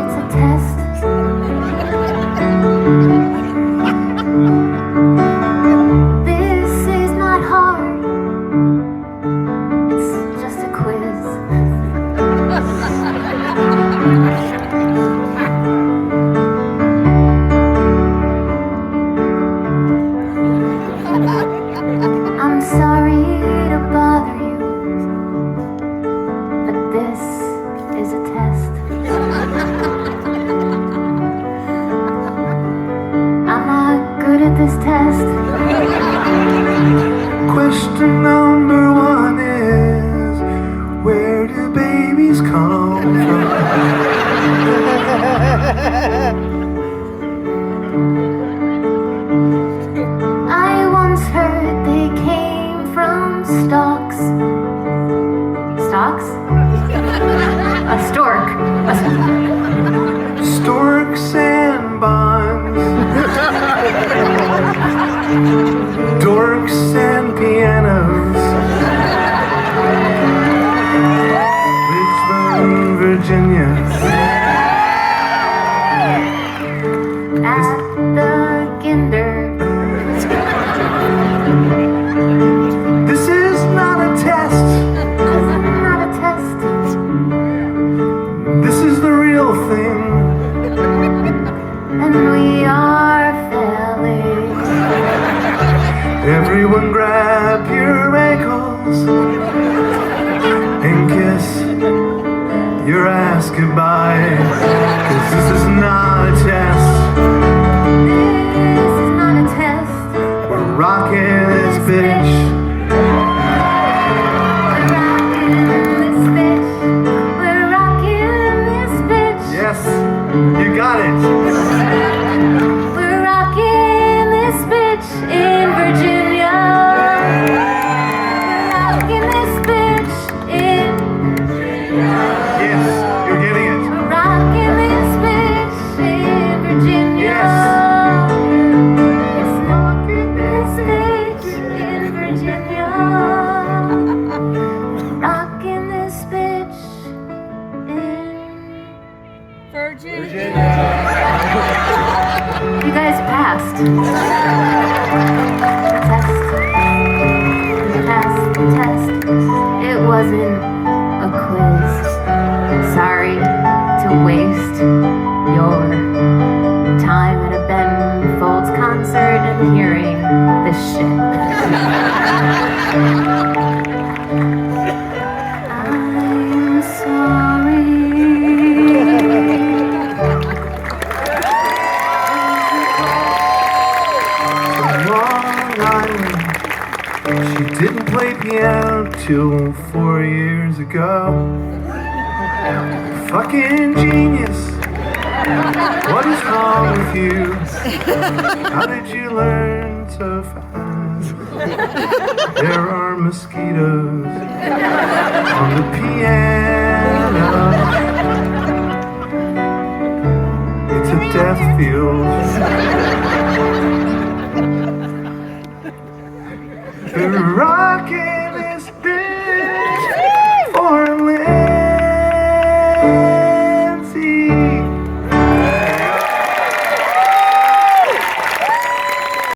It's a test. This is not hard. It's just a quiz. I'm sorry to bother you, but this is a test. I'm not good at this test. Question number one is, where do babies come from? I once heard they came from stalks. Stalks? A stork. Storks and buns, dorks and pianos, Richmond, Virginia. At the Ginter. This is not a test. This is not a test. This is the real thing. And we are failing. Everyone grab your ankles and kiss your ass goodbye, 'cause this is not a test. This is not a test. We're rocking this bitch. We're rocking this bitch. Yes, you got it. We're rocking this bitch in Virginia. We're rocking this bitch in Yes, you're getting it. We're rocking this bitch in Virginia. It's rocking this bitch in Virginia. Rocking this bitch in Virginia. You guys passed. Test. It wasn't a quiz. Sorry to waste your time at a Ben Folds concert and hearing this shit. I'm sorry. Long Island. She didn't play piano till 4 years ago. Fucking genius. What is wrong with you? How did you learn so fast? There are mosquitoes on the piano. It's a death field.